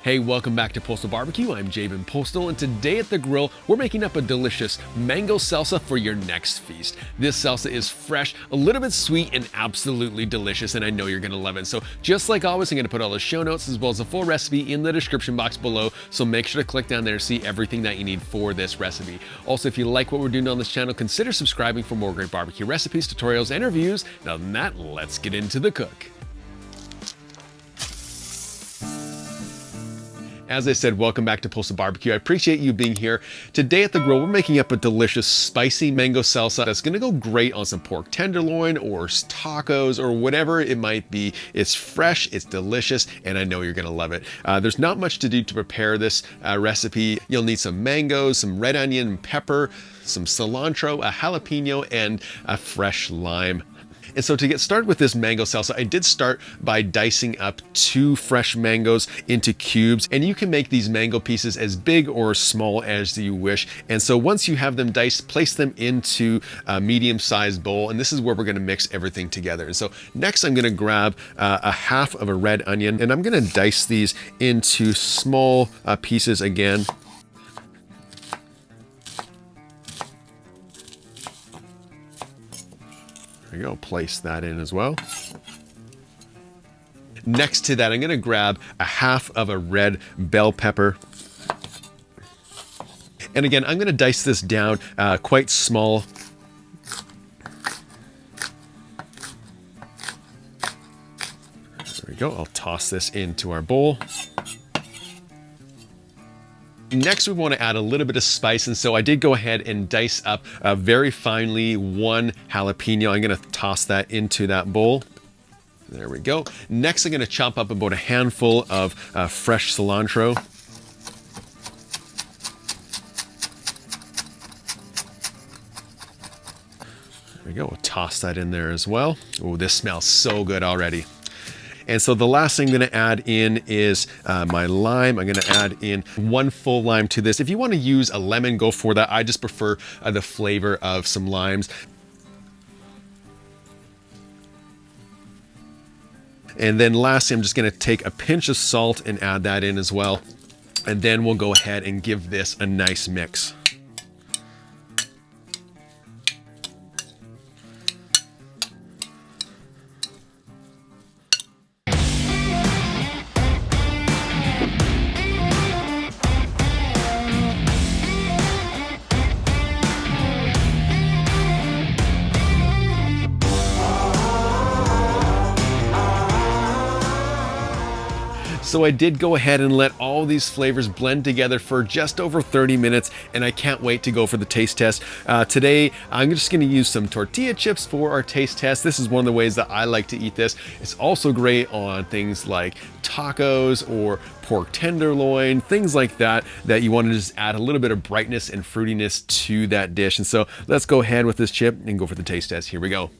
Hey, welcome back to Postal Barbecue. I'm Jabin Postal, and today at the grill, we're making up a delicious mango salsa for your next feast. This salsa is fresh, a little bit sweet, and absolutely delicious, and I know you're gonna love it. So just like always, I'm gonna put all the show notes as well as the full recipe in the description box below, so make sure to click down there to see everything that you need for this recipe. Also, if you like what we're doing on this channel, consider subscribing for more great barbecue recipes, tutorials, and reviews. Now, other than that, let's get into the cook. As I said, welcome back to Postal Barbecue. I appreciate you being here. Today at the grill, we're making up a delicious spicy mango salsa that's gonna go great on some pork tenderloin or tacos or whatever it might be. It's fresh, it's delicious, and I know you're gonna love it. There's not much to do to prepare this recipe. You'll need some mangoes, some red onion and pepper, some cilantro, a jalapeno, and a fresh lime. And so to get started with this mango salsa, I did start by dicing up 2 fresh mangoes into cubes, and you can make these mango pieces as big or small as you wish. And so once you have them diced, place them into a medium-sized bowl, and this is where we're gonna mix everything together. And so next I'm gonna grab a half of a red onion, and I'm gonna dice these into small pieces again. There you go, place that in as well. Next to that, I'm gonna grab a half of a red bell pepper. And again, I'm gonna dice this down quite small. There we go, I'll toss this into our bowl. Next, we want to add a little bit of spice, and so I did go ahead and dice up very finely 1 jalapeno. I'm going to toss that into that bowl. There we go. Next, I'm going to chop up about a handful of fresh cilantro. There we go. We'll toss that in there as well. Oh, this smells so good already. And so the last thing I'm gonna add in is my lime. I'm gonna add in 1 full lime to this. If you wanna use a lemon, go for that. I just prefer the flavor of some limes. And then lastly, I'm just gonna take a pinch of salt and add that in as well. And then we'll go ahead and give this a nice mix. So I did go ahead and let all these flavors blend together for just over 30 minutes, and I can't wait to go for the taste test. Today, I'm just gonna use some tortilla chips for our taste test. This is one of the ways that I like to eat this. It's also great on things like tacos or pork tenderloin, things like that, that you wanna just add a little bit of brightness and fruitiness to that dish. And so let's go ahead with this chip and go for the taste test. Here we go.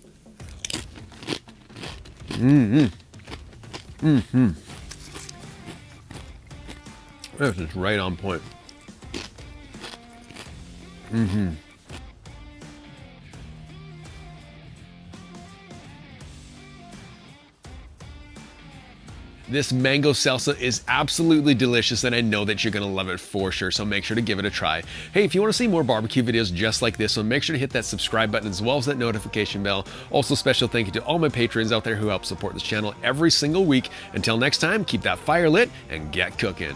This is right on point. This mango salsa is absolutely delicious, and I know that you're gonna love it for sure, so make sure to give it a try. Hey, if you wanna see more barbecue videos just like this one, make sure to hit that subscribe button as well as that notification bell. Also, special thank you to all my patrons out there who help support this channel every single week. Until next time, keep that fire lit and get cooking.